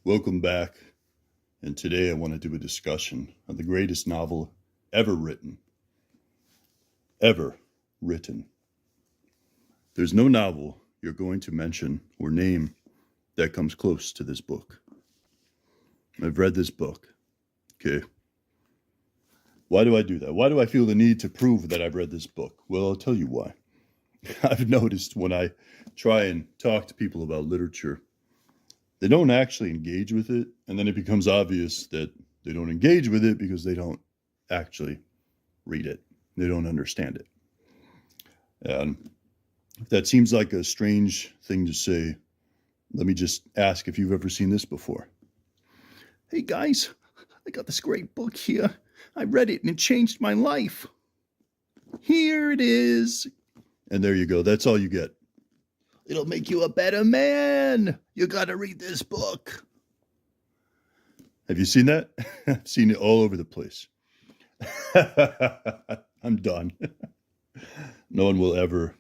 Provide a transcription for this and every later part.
Welcome back, and today I want to do a discussion on the greatest novel ever written. Ever written. There's no novel you're going to mention or name that comes close to this book. I've read this book, okay? Why do I do that? Why do I feel the need to prove that I've read this book? Well, I'll tell you why. I've noticed when I try and talk to people about literature, they don't actually engage with it, and then it becomes obvious that they don't engage with it because they don't actually read it. They don't understand it. And if that seems like a strange thing to say, let me just ask if you've ever seen this before. Hey guys, I got this great book here. I read it and it changed my life. Here it is. And there you go. That's all you get. It'll make you a better man. You gotta read this book. Have you seen that? I've seen it all over the place. I'm done. No one will ever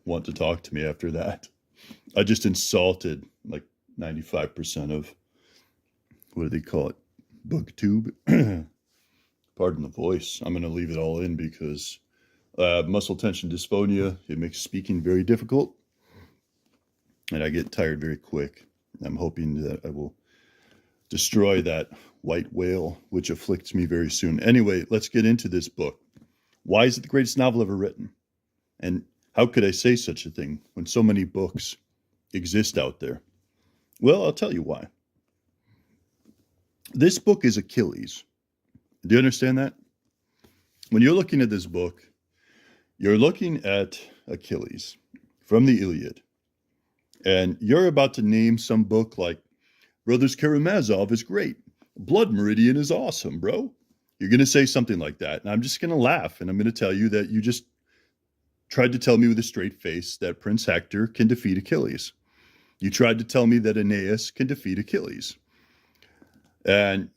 want to talk to me after that. I just insulted like 95% of, what do they call it? Booktube. Pardon the voice. I'm going to leave it all in because muscle tension dysphonia, it makes speaking very difficult. And I get tired very quick. I'm hoping that I will destroy that white whale, which afflicts me very soon. Anyway, let's get into this book. Why is it the greatest novel ever written? And how could I say such a thing when so many books exist out there? Well, I'll tell you why. This book is Achilles. Do you understand that? When you're looking at this book, you're looking at Achilles from the Iliad. And you're about to name some book like Brothers Karamazov is great. Blood Meridian is awesome, bro. You're going to say something like that. And I'm just going to laugh. And I'm going to tell you that you just tried to tell me with a straight face that Prince Hector can defeat Achilles. You tried to tell me that Aeneas can defeat Achilles. And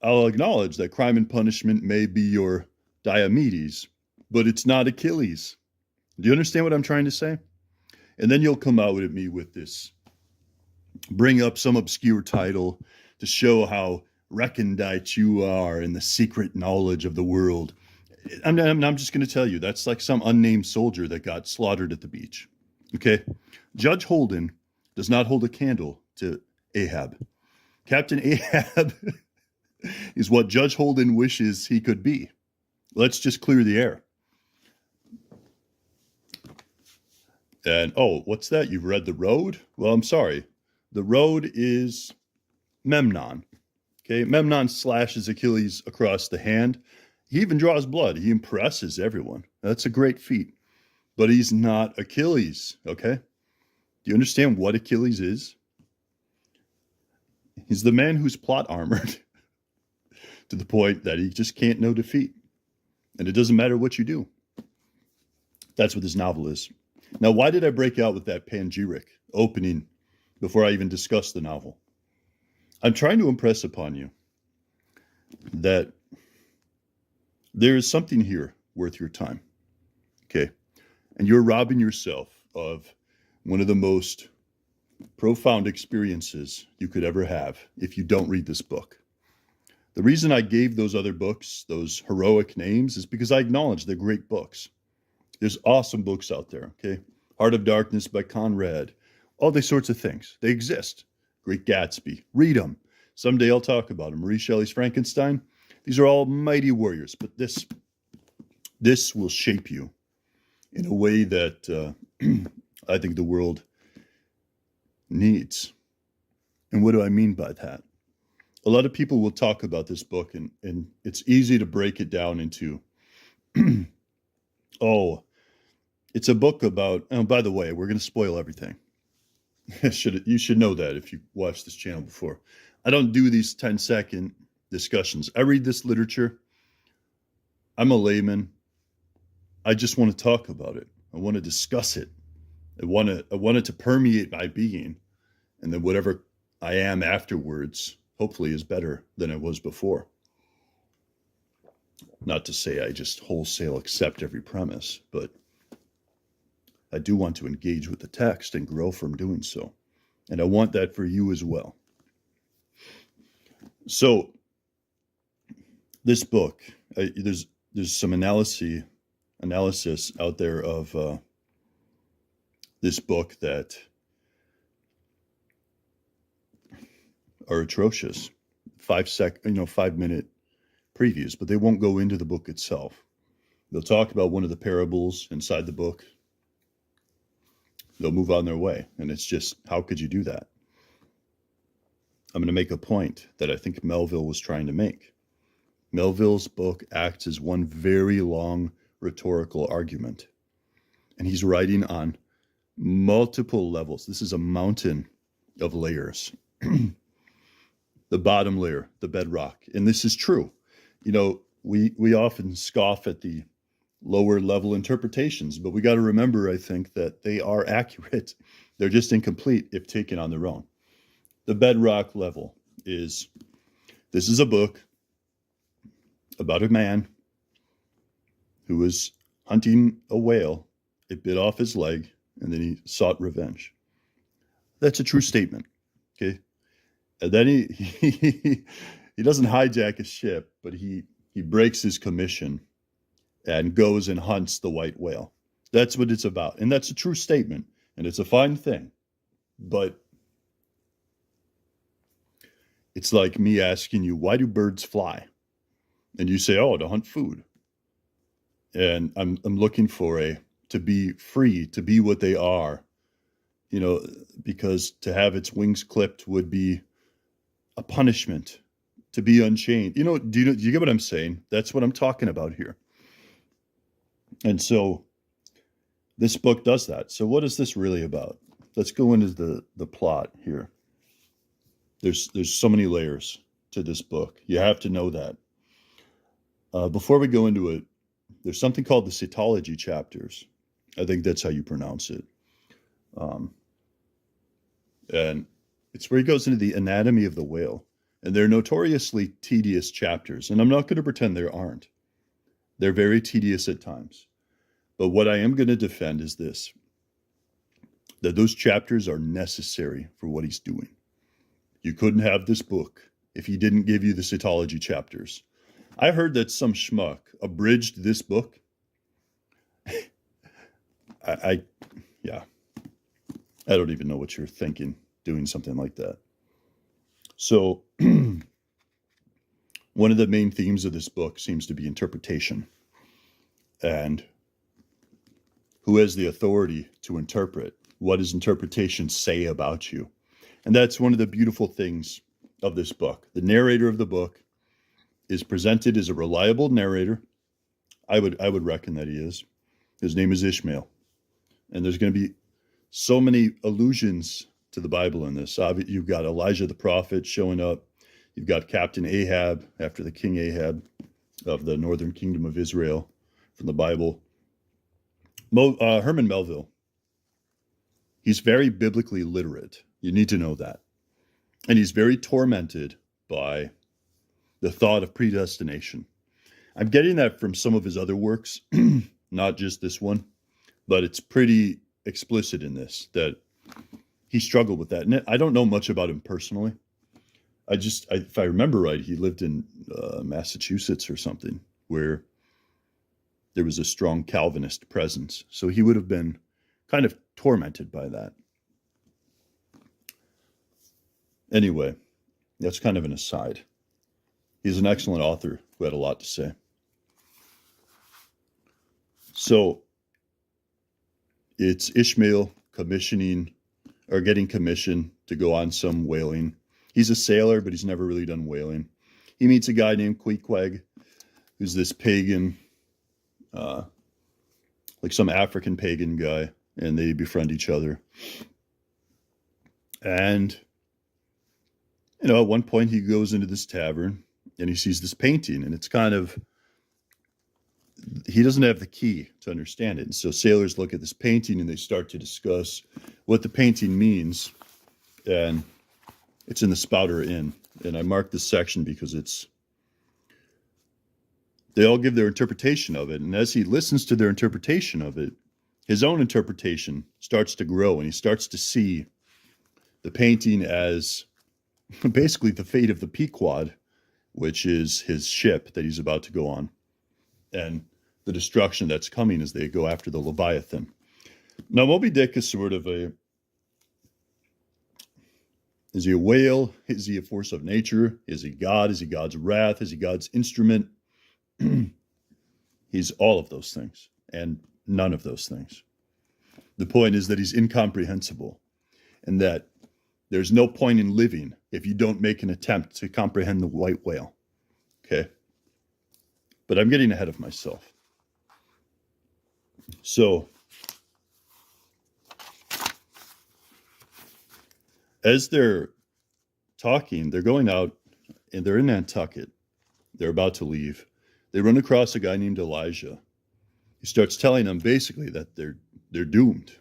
I'll acknowledge that Crime and Punishment may be your Diomedes, but it's not Achilles. Do you understand what I'm trying to say? And then you'll come out at me with this, bring up some obscure title to show how recondite you are in the secret knowledge of the world. I'm just going to tell you, that's like some unnamed soldier that got slaughtered at the beach. Okay? Judge Holden does not hold a candle to Ahab. Captain Ahab is what Judge Holden wishes he could be. Let's just clear the air. And, oh, what's that? You've read The Road? Well, I'm sorry. The Road is Memnon. Okay, Memnon slashes Achilles across the hand. He even draws blood. He impresses everyone. That's a great feat. But he's not Achilles, okay? Do you understand what Achilles is? He's the man who's plot armored to the point that he just can't know defeat. And it doesn't matter what you do. That's what this novel is. Now, why did I break out with that panegyric opening before I even discussed the novel? I'm trying to impress upon you that there is something here worth your time, okay? And you're robbing yourself of one of the most profound experiences you could ever have if you don't read this book. The reason I gave those other books, those heroic names, is because I acknowledge they're great books. There's awesome books out there, okay? Heart of Darkness by Conrad, all these sorts of things. They exist. Great Gatsby. Read them. Someday I'll talk about them. Marie Shelley's Frankenstein. These are all mighty warriors, but this will shape you in a way that I think the world needs. And what do I mean by that? A lot of people will talk about this book, and it's easy to break it down into, oh, it's a book about, oh, by the way, we're going to spoil everything. You should know that if you watched this channel before. I don't do these 10-second discussions. I read this literature. I'm a layman. I just want to talk about it. I want to discuss it. I want it to permeate my being. And then whatever I am afterwards, hopefully is better than it was before. Not to say I just wholesale accept every premise, but I do want to engage with the text and grow from doing so. And I want that for you as well. So this book, there's some analysis out there of this book that are atrocious. 5-minute previews, but they won't go into the book itself. They'll talk about one of the parables inside the book. They'll move on their way. And it's just, how could you do that? I'm going to make a point that I think Melville was trying to make. Melville's book acts as one very long rhetorical argument. And he's writing on multiple levels. This is a mountain of layers. The bottom layer, the bedrock. And this is true. You know, we often scoff at the lower level interpretations, but we got to remember, I think, that they are accurate. They're just incomplete if taken on their own. The bedrock level is, this is a book about a man who was hunting a whale. It bit off his leg, and then he sought revenge. That's a true statement, okay? And then he doesn't hijack a ship, but he breaks his commission and goes and hunts the white whale. That's what it's about. And that's a true statement. And it's a fine thing. But it's like me asking you, why do birds fly? And you say, oh, to hunt food. And I'm looking to be free, to be what they are. You know, because to have its wings clipped would be a punishment, to be unchained. You know, do you get what I'm saying? That's what I'm talking about here. And so this book does that. So what is this really about? Let's go into the plot here. There's so many layers to this book. You have to know that. Before we go into it, there's something called the cetology chapters. I think that's how you pronounce it. And it's where he goes into the anatomy of the whale. And they're notoriously tedious chapters. And I'm not going to pretend there aren't. They're very tedious at times. But what I am going to defend is this, that those chapters are necessary for what he's doing. You couldn't have this book if he didn't give you the cetology chapters. I heard that some schmuck abridged this book. I don't even know what you're thinking doing something like that. So one of the main themes of this book seems to be interpretation. And who has the authority to interpret? What does interpretation say about you? And that's one of the beautiful things of this book. The narrator of the book is presented as a reliable narrator. I would reckon that he is. His name is Ishmael. And there's going to be so many allusions to the Bible in this. You've got Elijah the prophet showing up. You've got Captain Ahab, after the King Ahab of the northern kingdom of Israel from the Bible. Herman Melville. He's very biblically literate. You need to know that. And he's very tormented by the thought of predestination. I'm getting that from some of his other works, not just this one, but it's pretty explicit in this, that he struggled with that. And I don't know much about him personally. If I remember right, he lived in Massachusetts or something, where there was a strong Calvinist presence. So he would have been kind of tormented by that. Anyway, that's kind of an aside. He's an excellent author who had a lot to say. So it's Ishmael getting commissioned to go on some whaling. He's a sailor, but he's never really done whaling. He meets a guy named Queequeg, who's this pagan, like some African pagan guy, and they befriend each other. And, at one point he goes into this tavern and he sees this painting, and it's kind of, he doesn't have the key to understand it. And so sailors look at this painting and they start to discuss what the painting means. And it's in the Spouter Inn. And I marked this section because they all give their interpretation of it. And as he listens to their interpretation of it, his own interpretation starts to grow, and he starts to see the painting as basically the fate of the Pequod, which is his ship that he's about to go on, and the destruction that's coming as they go after the Leviathan. Now, Moby Dick is sort of is he a whale? Is he a force of nature? Is he God? Is he God's wrath? Is he God's instrument? He's all of those things and none of those things. The point is that he's incomprehensible, and that there's no point in living if you don't make an attempt to comprehend the white whale. Okay? But I'm getting ahead of myself. So, as they're talking, they're going out and they're in Nantucket. They're about to leave. They run across a guy named Elijah. He starts telling them basically that they're doomed.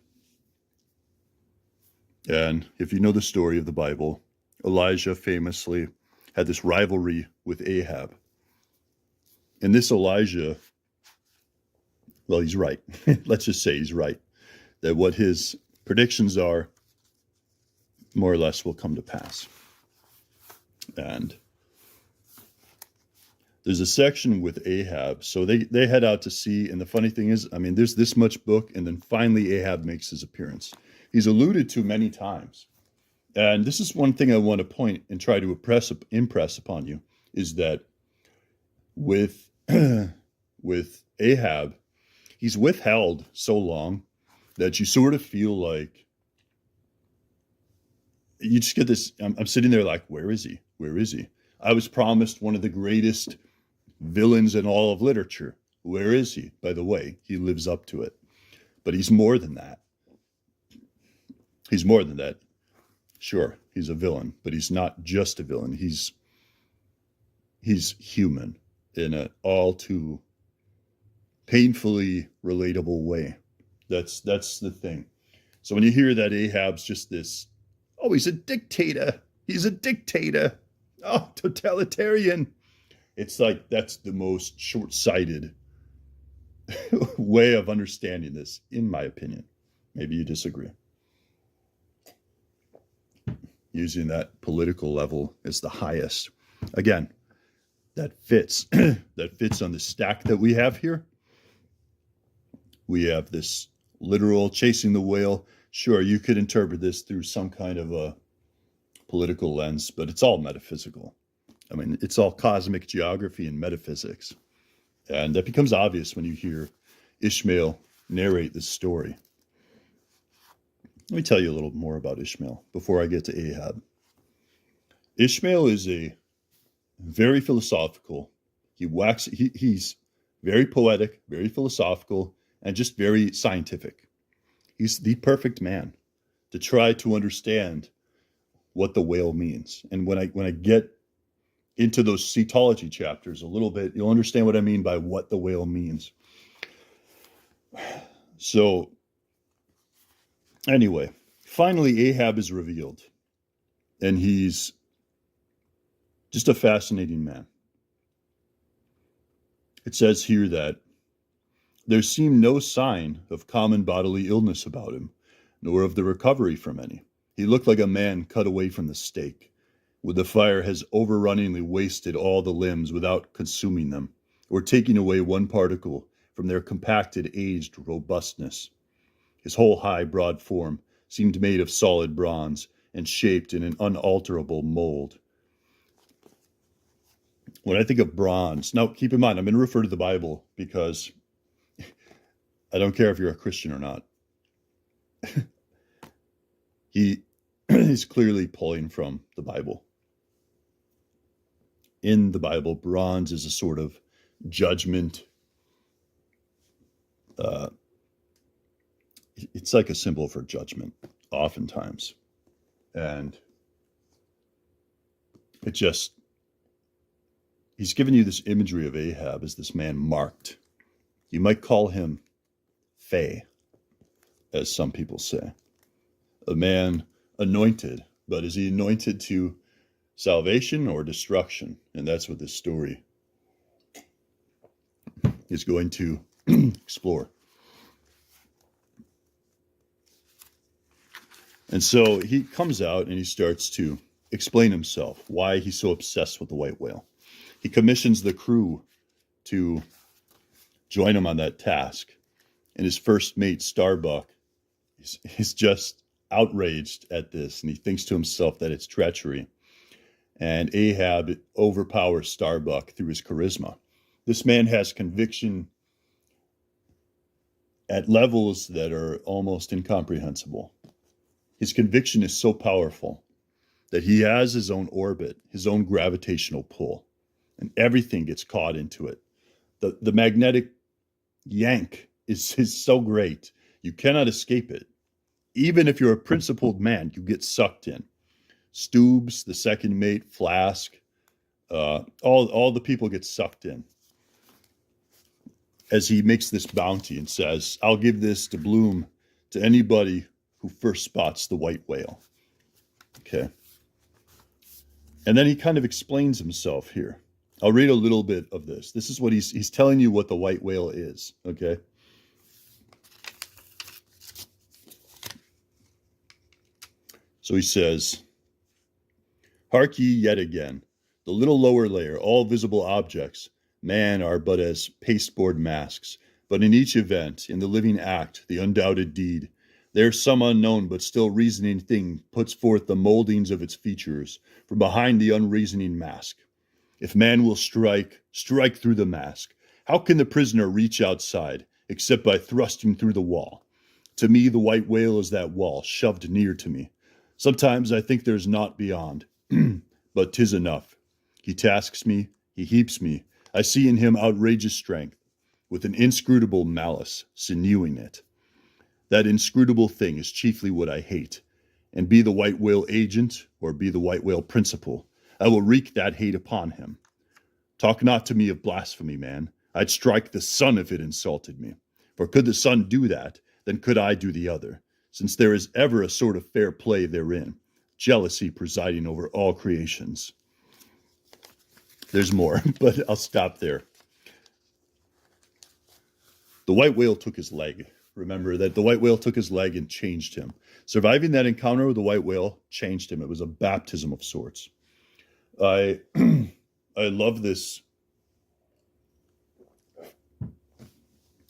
And if you know the story of the Bible, Elijah famously had this rivalry with Ahab. And this Elijah, well, he's right. Let's just say he's right. That what his predictions are, more or less, will come to pass. And there's a section with Ahab. So they head out to sea. And the funny thing is, I mean, there's this much book. And then finally Ahab makes his appearance. He's alluded to many times. And this is one thing I want to point and try to impress upon you, is that with Ahab, he's withheld so long that you sort of feel like you just get this. I'm sitting there like, where is he? Where is he? I was promised one of the greatest villains in all of literature. Where is he? By the way, he lives up to it. But he's more than that. He's more than that. Sure, he's a villain, but he's not just a villain. He's human in an all too painfully relatable way. That's the thing. So when you hear that Ahab's just this, oh, he's a dictator. He's a dictator. Oh, totalitarian. It's like that's the most short-sighted way of understanding this, in my opinion. Maybe you disagree. Using that political level as the highest. Again, that fits. That fits on the stack that we have here. We have this literal chasing the whale. Sure, you could interpret this through some kind of a political lens, but it's all metaphysical. I mean, it's all cosmic geography and metaphysics. And that becomes obvious when you hear Ishmael narrate this story. Let me tell you a little more about Ishmael before I get to Ahab. Ishmael is a very philosophical. He's very poetic, very philosophical, and just very scientific. He's the perfect man to try to understand what the whale means. And when I get into those cetology chapters a little bit, you'll understand what I mean by what the whale means. So anyway, finally Ahab is revealed, and he's just a fascinating man. It says here that there seemed no sign of common bodily illness about him, nor of the recovery from any. He looked like a man cut away from the stake, where the fire has overrunningly wasted all the limbs without consuming them, or taking away one particle from their compacted, aged robustness. His whole high, broad form seemed made of solid bronze and shaped in an unalterable mold. When I think of bronze, now keep in mind, I'm going to refer to the Bible because I don't care if you're a Christian or not. He's clearly pulling from the Bible. In the Bible, bronze is a sort of judgment. It's like a symbol for judgment, oftentimes. And he's given you this imagery of Ahab as this man marked. You might call him Fey, as some people say. A man anointed, but is he anointed to salvation or destruction? And that's what this story is going to explore. And so he comes out and he starts to explain himself, why he's so obsessed with the white whale. He commissions the crew to join him on that task. And his first mate, Starbuck, is just outraged at this, and he thinks to himself that it's treachery. And Ahab overpowers Starbuck through his charisma. This man has conviction at levels that are almost incomprehensible. His conviction is so powerful that he has his own orbit, his own gravitational pull, and everything gets caught into it. The magnetic yank is so great, you cannot escape it. Even if you're a principled man, you get sucked in. Stoobs, the second mate, Flask, all the people get sucked in. As he makes this bounty and says, I'll give this to Bloom to anybody who first spots the white whale. Okay. And then he kind of explains himself here. I'll read a little bit of this. This is what he's telling you what the white whale is. Okay. So he says, hark ye yet again, the little lower layer, all visible objects, man, are but as pasteboard masks. But in each event, in the living act, the undoubted deed, there some unknown but still reasoning thing puts forth the moldings of its features from behind the unreasoning mask. If man will strike through the mask. How can the prisoner reach outside except by thrusting through the wall? To me, the white whale is that wall shoved near to me. Sometimes I think there's naught beyond, but 'tis enough. He tasks me, he heaps me. I see in him outrageous strength, with an inscrutable malice sinewing it. That inscrutable thing is chiefly what I hate, and be the white whale agent, or be the white whale principal, I will wreak that hate upon him. Talk not to me of blasphemy, man. I'd strike the sun if it insulted me. For could the sun do that, then could I do the other, since there is ever a sort of fair play therein, jealousy presiding over all creations. There's more, but I'll stop there. The white whale took his leg. Remember that the white whale took his leg and changed him. Surviving that encounter with the white whale changed him. It was a baptism of sorts. I love this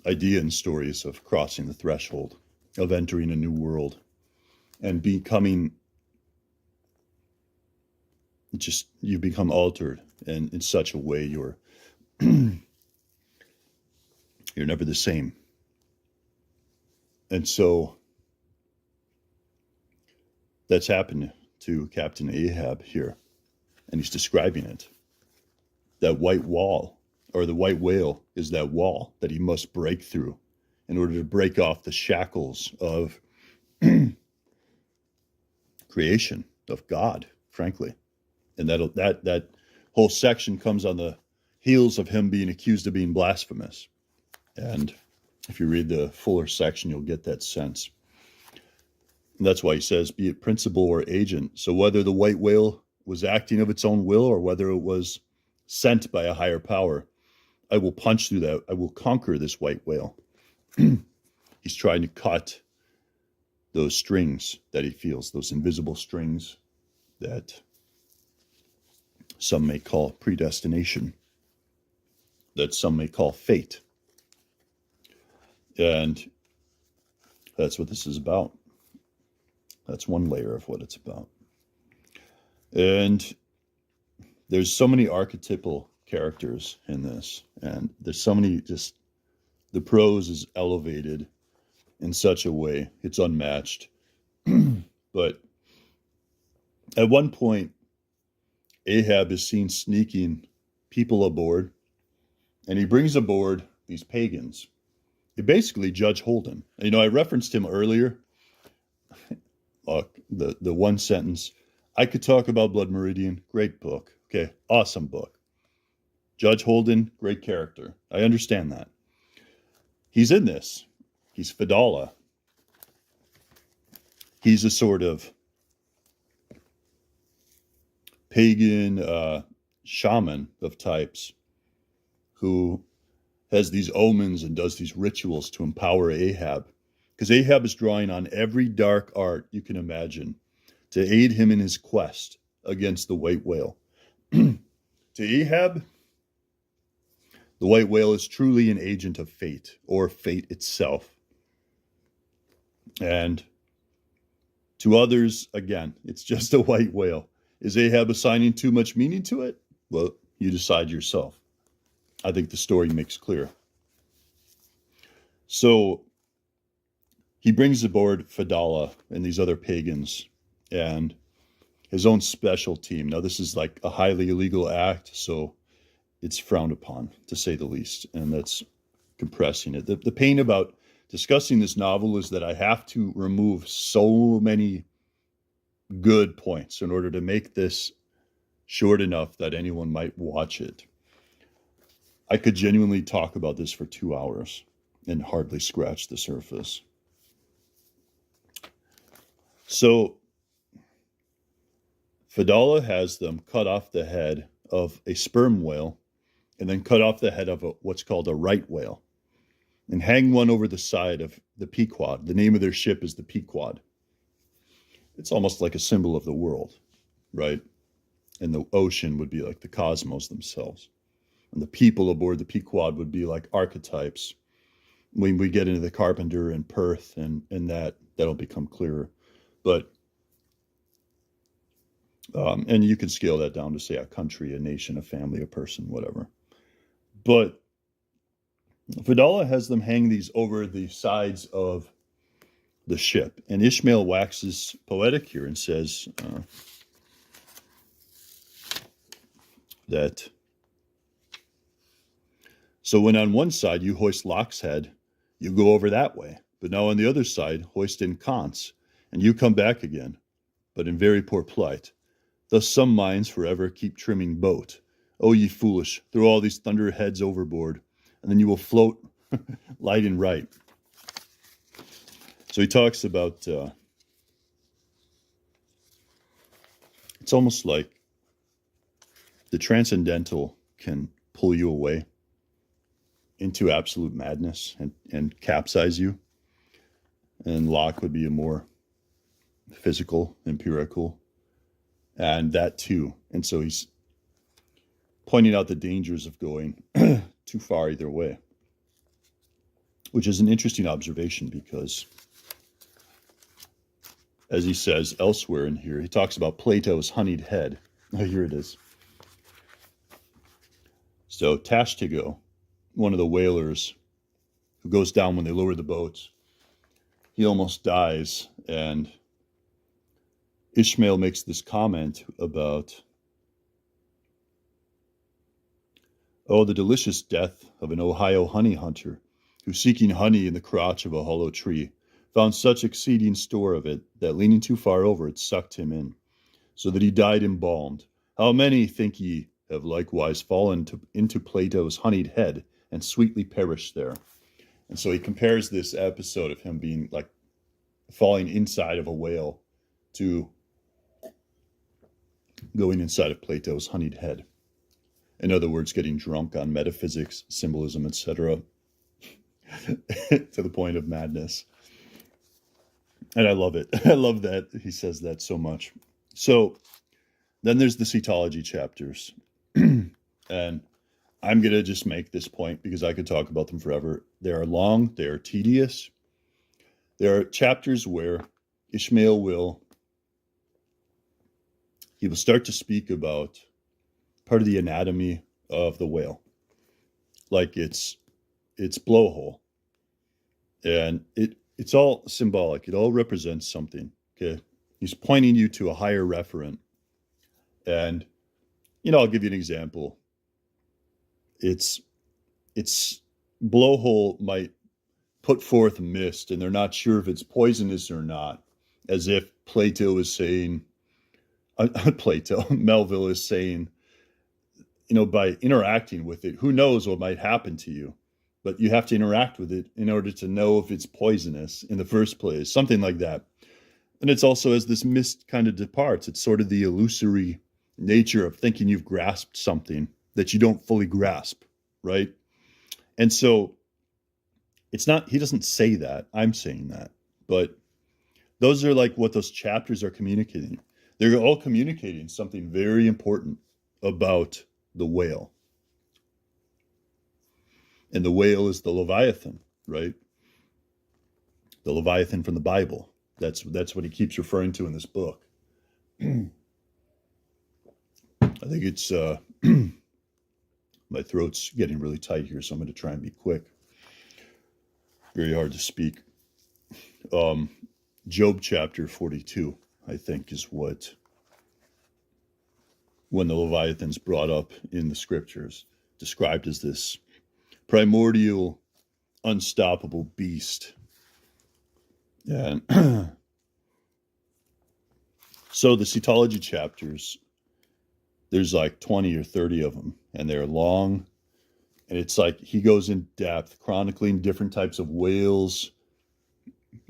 idea in stories of crossing the threshold, of entering a new world, and becoming you become altered, and in such a way you're never the same. And so that's happened to Captain Ahab here, and he's describing it. That white wall, or the white whale, is that wall that he must break through in order to break off the shackles of creation, of God, frankly. And that whole section comes on the heels of him being accused of being blasphemous. And if you read the fuller section, you'll get that sense. And that's why he says, be it principal or agent. So whether the white whale was acting of its own will or whether it was sent by a higher power, I will punch through that. I will conquer this white whale. He's trying to cut those strings that he feels, those invisible strings that some may call predestination, that some may call fate. And that's what this is about. That's one layer of what it's about. And there's so many archetypal characters in this, and there's so many, just the prose is elevated in such a way, it's unmatched. But at one point, Ahab is seen sneaking people aboard, and he brings aboard these pagans. He basically Judge Holden. You know, I referenced him earlier. The one sentence, I could talk about Blood Meridian, great book. Okay, awesome book. Judge Holden, great character. I understand that. He's in this. He's Fedallah. He's a sort of pagan shaman of types who has these omens and does these rituals to empower Ahab. Because Ahab is drawing on every dark art you can imagine to aid him in his quest against the white whale. To Ahab, the white whale is truly an agent of fate, or fate itself. And to others, again, it's just a white whale. Is Ahab assigning too much meaning to it? Well, you decide yourself. I think the story makes clear. So he brings aboard Fedallah and these other pagans and his own special team. Now, this is like a highly illegal act, so it's frowned upon, to say the least, and that's compressing it. The pain about discussing this novel is that I have to remove so many good points in order to make this short enough that anyone might watch it. I could genuinely talk about this for 2 hours and hardly scratch the surface. So Fedallah has them cut off the head of a sperm whale and then cut off the head of what's called a right whale and hang one over the side of the Pequod. The name of their ship is the Pequod. It's almost like a symbol of the world, right? And the ocean would be like the cosmos themselves. And the people aboard the Pequod would be like archetypes. When we get into the Carpenter and Perth and that'll become clearer. But, and you can scale that down to say a country, a nation, a family, a person, whatever. But Fedallah has them hang these over the sides of the ship. And Ishmael waxes poetic here and says that, so when on one side you hoist Locke's head, you go over that way. But now on the other side, hoist in Kant's, and you come back again, but in very poor plight. Thus some minds forever keep trimming boat. O ye foolish, throw all these thunderheads overboard, and then you will float light and right. So he talks about, it's almost like the transcendental can pull you away into absolute madness and capsize you. And Locke would be a more physical, empirical, and that too. And so he's pointing out the dangers of going too far either way, which is an interesting observation because, as he says elsewhere in here, he talks about Plato's honeyed head. Oh, here it is. So Tashtigo, one of the whalers who goes down when they lower the boats, he almost dies, and Ishmael makes this comment about, oh, the delicious death of an Ohio honey hunter who, seeking honey in the crotch of a hollow tree, found such exceeding store of it that leaning too far over it sucked him in, so that he died embalmed. How many, think ye, have likewise fallen into Plato's honeyed head and sweetly perished there? And so he compares this episode of him being like falling inside of a whale to going inside of Plato's honeyed head. In other words, getting drunk on metaphysics, symbolism, etc. to the point of madness. And I love it. I love that he says that so much. So then there's the cetology chapters. And I'm going to just make this point because I could talk about them forever. They are long. They are tedious. There are chapters where Ishmael will start to speak about part of the anatomy of the whale, like its blowhole. And it's all symbolic. It all represents something. Okay. He's pointing you to a higher referent. And, I'll give you an example. Its blowhole might put forth mist, and they're not sure if it's poisonous or not, as if Plato is saying, Melville is saying, by interacting with it, who knows what might happen to you, but you have to interact with it in order to know if it's poisonous in the first place, something like that. And it's also, as this mist kind of departs, it's sort of the illusory nature of thinking you've grasped something that you don't fully grasp, right? And so it's not, he doesn't say that, I'm saying that, but those are like what those chapters are communicating. They're all communicating something very important about the whale. And the whale is the Leviathan, right? The Leviathan from the Bible. That's what he keeps referring to in this book. I think it's my throat's getting really tight here, so I'm going to try and be quick. Very hard to speak. Job chapter 42, I think, is when the Leviathan's brought up in the scriptures, described as this primordial, unstoppable beast. And so the cetology chapters, there's like 20 or 30 of them, and they're long. And it's like he goes in depth, chronicling different types of whales,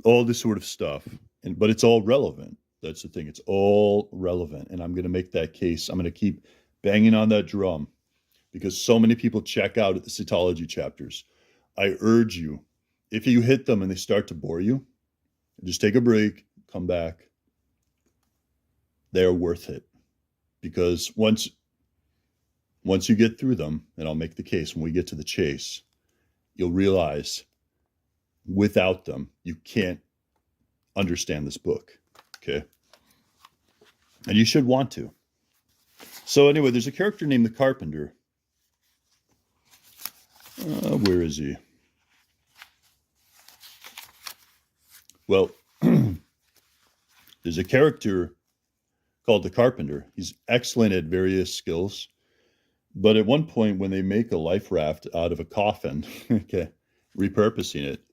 all this sort of stuff. But it's all relevant. That's the thing. It's all relevant. And I'm going to make that case. I'm going to keep banging on that drum because so many people check out at the cetology chapters. I urge you, if you hit them and they start to bore you, just take a break, come back. They're worth it. Because once you get through them, and I'll make the case when we get to the chase, you'll realize without them, you can't understand this book, okay? And you should want to. So anyway, there's a character named the Carpenter. Where is he? Well, there's a character called the Carpenter. He's excellent at various skills. But at one point, when they make a life raft out of a coffin, okay, repurposing it,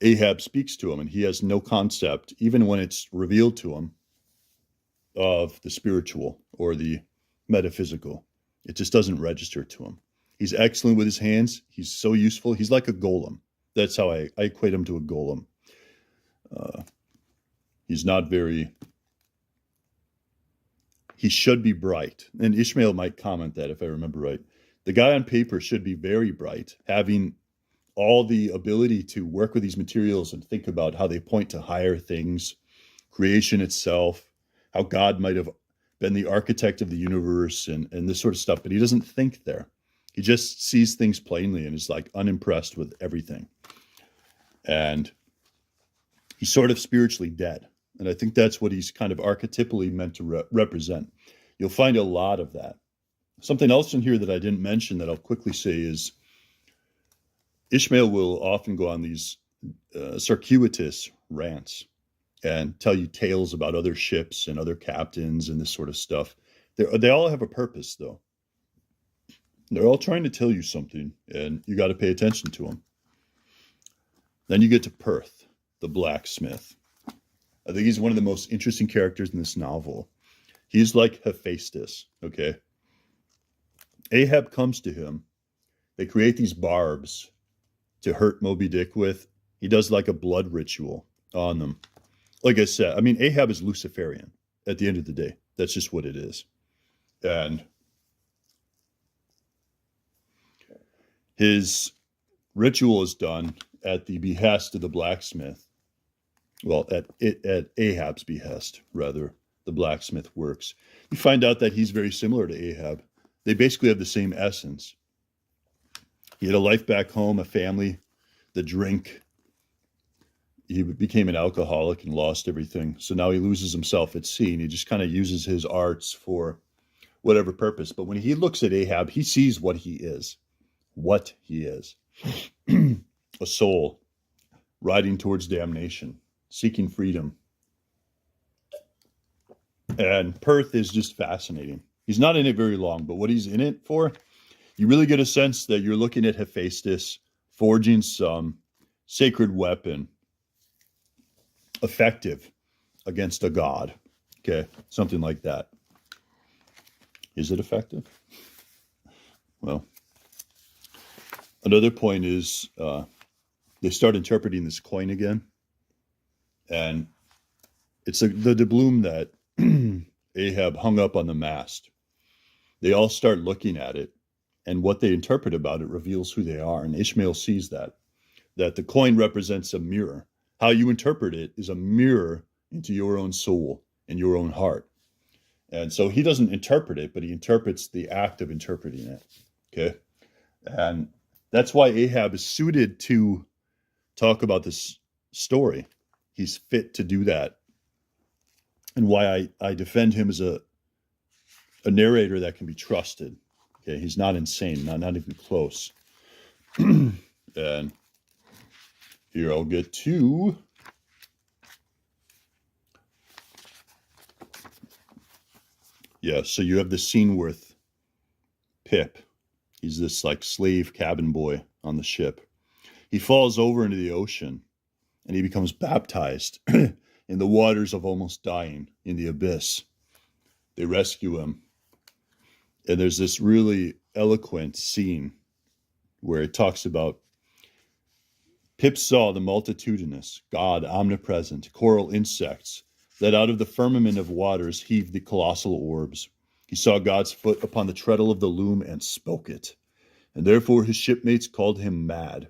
Ahab speaks to him, and he has no concept, even when it's revealed to him, of the spiritual or the metaphysical. It just doesn't register to him. He's excellent with his hands. He's so useful. He's like a golem. That's how I equate him to a golem. He's not very... He should be bright. And Ishmael might comment that if I remember right. The guy on paper should be very bright, having all the ability to work with these materials and think about how they point to higher things, creation itself, how God might have been the architect of the universe and this sort of stuff. But he doesn't think there. He just sees things plainly and is like unimpressed with everything. And he's sort of spiritually dead. And I think that's what he's kind of archetypally meant to represent. You'll find a lot of that. Something else in here that I didn't mention that I'll quickly say is Ishmael will often go on these circuitous rants and tell you tales about other ships and other captains and this sort of stuff. They all have a purpose, though. They're all trying to tell you something, and you got to pay attention to them. Then you get to Perth, the blacksmith. I think he's one of the most interesting characters in this novel. He's like Hephaestus, okay? Ahab comes to him. They create these barbs to hurt Moby Dick with. He does like a blood ritual on them. Like I said, I mean, Ahab is Luciferian at the end of the day. That's just what it is. And his ritual is done at the behest of the blacksmith. Well, at Ahab's behest, rather, the blacksmith works. You find out that he's very similar to Ahab. They basically have the same essence. He had a life back home, a family, the drink. He became an alcoholic and lost everything. So now he loses himself at sea, and he just kind of uses his arts for whatever purpose. But when he looks at Ahab, he sees what he is. What he is. A soul riding towards damnation, seeking freedom. And Perth is just fascinating. He's not in it very long, but what he's in it for, you really get a sense that you're looking at Hephaestus forging some sacred weapon, effective against a god. Okay, something like that. Is it effective? Well, another point is they start interpreting this coin again. And it's the doubloon that Ahab hung up on the mast. They all start looking at it, and what they interpret about it reveals who they are. And Ishmael sees that the coin represents a mirror. How you interpret it is a mirror into your own soul and your own heart. And so he doesn't interpret it, but he interprets the act of interpreting it. Okay. And that's why Ahab is suited to talk about this story. He's fit to do that. And why I defend him as a narrator that can be trusted. Okay. He's not insane, not even close. And here I'll get to so you have the scene with Pip. He's this like slave cabin boy on the ship. He falls over into the ocean and he becomes baptized in the waters of almost dying in the abyss. They rescue him. And there's this really eloquent scene where it talks about Pip saw the multitudinous, God omnipresent, coral insects that out of the firmament of waters heaved the colossal orbs. He saw God's foot upon the treadle of the loom and spoke it. And therefore his shipmates called him mad.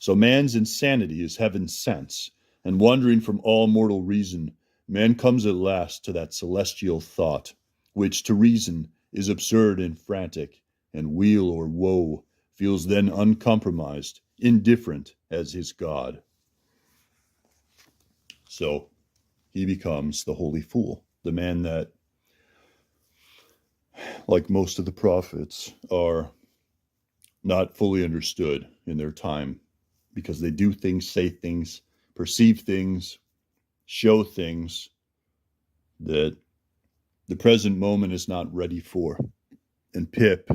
So man's insanity is heaven's sense, and wandering from all mortal reason, man comes at last to that celestial thought, which to reason is absurd and frantic, and weal or woe feels then uncompromised, indifferent as his God. So he becomes the holy fool, the man that, like most of the prophets, are not fully understood in their time because they do things, say things, perceive things, show things that the present moment is not ready for. And Pip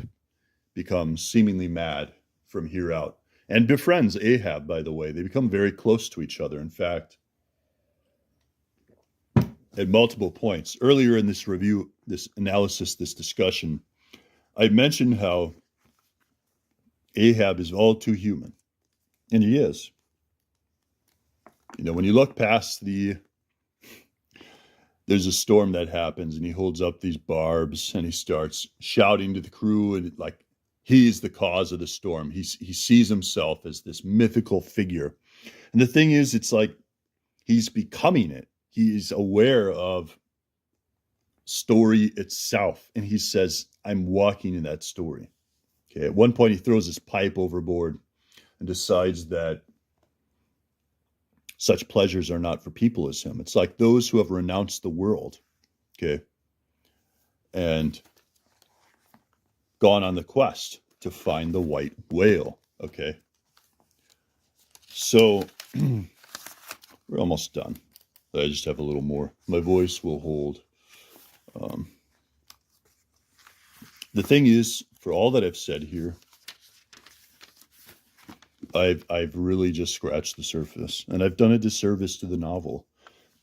becomes seemingly mad from here out and befriends Ahab, by the way. They become very close to each other. In fact, at multiple points earlier in this review, this analysis, this discussion, I mentioned how Ahab is all too human. And he is. You know, when you look past there's a storm that happens and he holds up these barbs and he starts shouting to the crew and like he's the cause of the storm. He sees himself as this mythical figure. And the thing is, it's like he's becoming it. He's aware of story itself. And he says, I'm walking in that story. Okay. At one point he throws his pipe overboard and decides that such pleasures are not for people as him. It's like those who have renounced the world, okay, and gone on the quest to find the white whale, okay. So we're almost done. I just have a little more. My voice will hold. The thing is, for all that I've said here, I've really just scratched the surface, and I've done a disservice to the novel.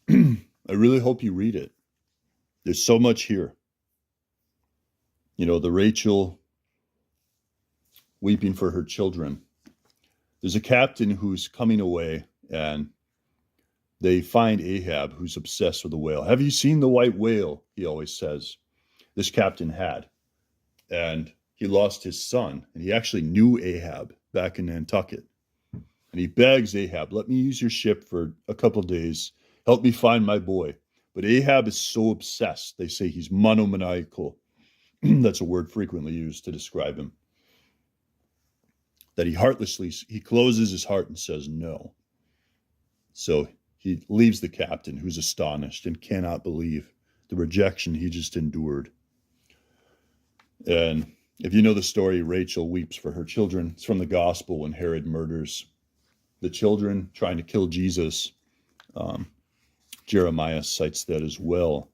I really hope you read it. There's so much here. You know, the Rachel weeping for her children. There's a captain who's coming away, and they find Ahab, who's obsessed with the whale. Have you seen the white whale? He always says. This captain had. And he lost his son, and he actually knew Ahab back in Nantucket. And he begs Ahab, let me use your ship for a couple of days. Help me find my boy. But Ahab is so obsessed. They say he's monomaniacal. That's a word frequently used to describe him. That he closes his heart and says no. So he leaves the captain, who's astonished and cannot believe the rejection he just endured. And if you know the story, Rachel weeps for her children. It's from the gospel when Herod murders the children, trying to kill Jesus. Jeremiah cites that as well,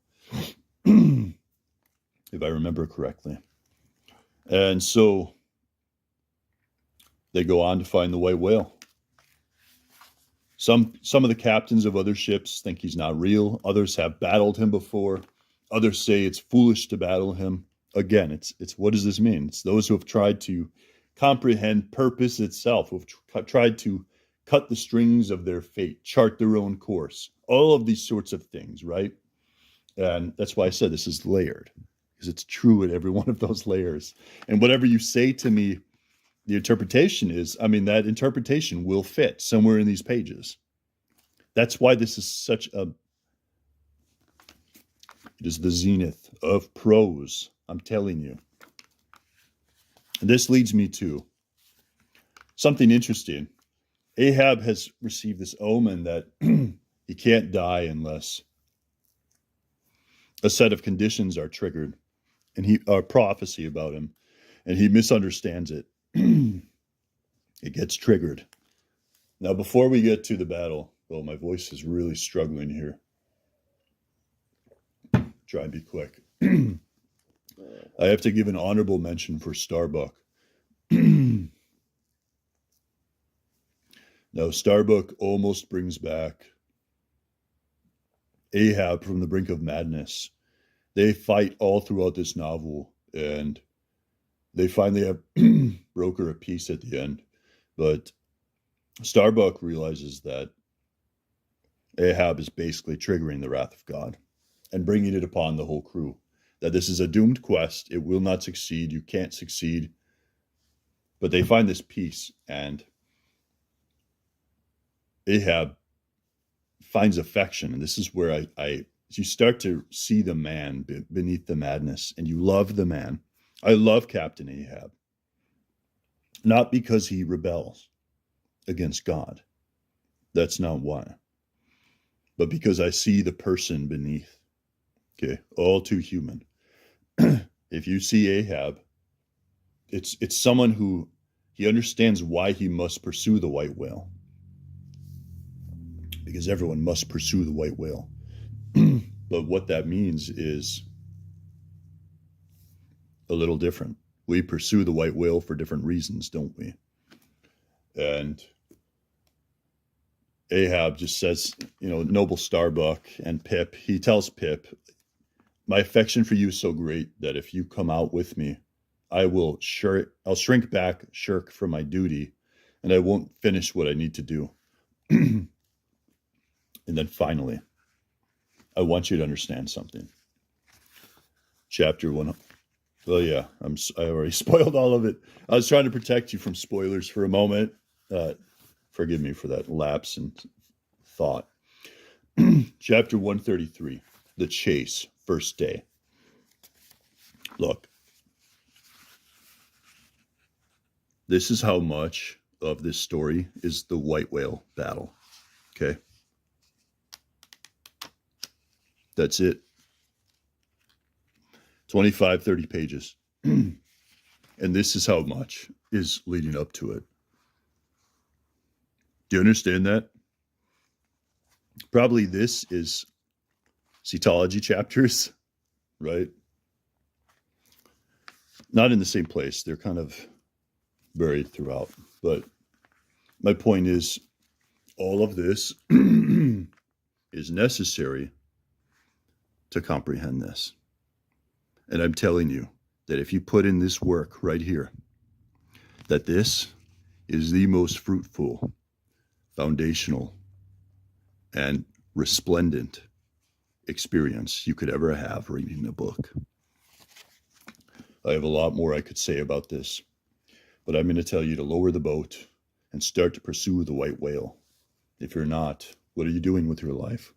if I remember correctly. And so they go on to find the white whale. Some of the captains of other ships think he's not real. Others have battled him before. Others say it's foolish to battle him. Again, it's what does this mean? It's those who have tried to comprehend purpose itself, who have tried to cut the strings of their fate, chart their own course, all of these sorts of things, right? And that's why I said this is layered, because it's true at every one of those layers. And whatever you say to me, the interpretation is, I mean, that interpretation will fit somewhere in these pages. That's why this is such a It is the zenith of prose, I'm telling you. And this leads me to something interesting. Ahab has received this omen that he can't die unless a set of conditions are triggered, and a prophecy about him, and he misunderstands it. It gets triggered. Now, before we get to the battle, well, my voice is really struggling here. Try and be quick. I have to give an honorable mention for Starbuck. Now, Starbuck almost brings back Ahab from the brink of madness. They fight all throughout this novel, and they finally have broker a peace at the end. But Starbuck realizes that Ahab is basically triggering the wrath of God and bringing it upon the whole crew. That this is a doomed quest. It will not succeed. You can't succeed. But they find this peace, and Ahab finds affection. And this is where you start to see the man beneath the madness, and you love the man. I love Captain Ahab. Not because he rebels against God. That's not why. But because I see the person beneath. Okay, all too human. If you see Ahab, it's someone who he understands why he must pursue the white whale. Because everyone must pursue the white whale. But what that means is a little different. We pursue the white whale for different reasons, don't we? And Ahab just says, Noble Starbuck and Pip, he tells Pip, my affection for you is so great that if you come out with me, I'll shrink back, shirk from my duty, and I won't finish what I need to do. And then finally, I want you to understand something. Chapter 1. Well, yeah, I already spoiled all of it. I was trying to protect you from spoilers for a moment. Forgive me for that lapse in thought. Chapter 133, The Chase, First Day. Look, this is how much of this story is the white whale battle. Okay? That's it. 25, 30 pages. And this is how much is leading up to it. Do you understand that? Probably this is cetology chapters, right? Not in the same place. They're kind of buried throughout. But my point is, all of this is necessary to comprehend this. And I'm telling you that if you put in this work right here, that this is the most fruitful, foundational, and resplendent experience you could ever have reading a book. I have a lot more I could say about this, but I'm going to tell you to lower the boat and start to pursue the white whale. If you're not, what are you doing with your life?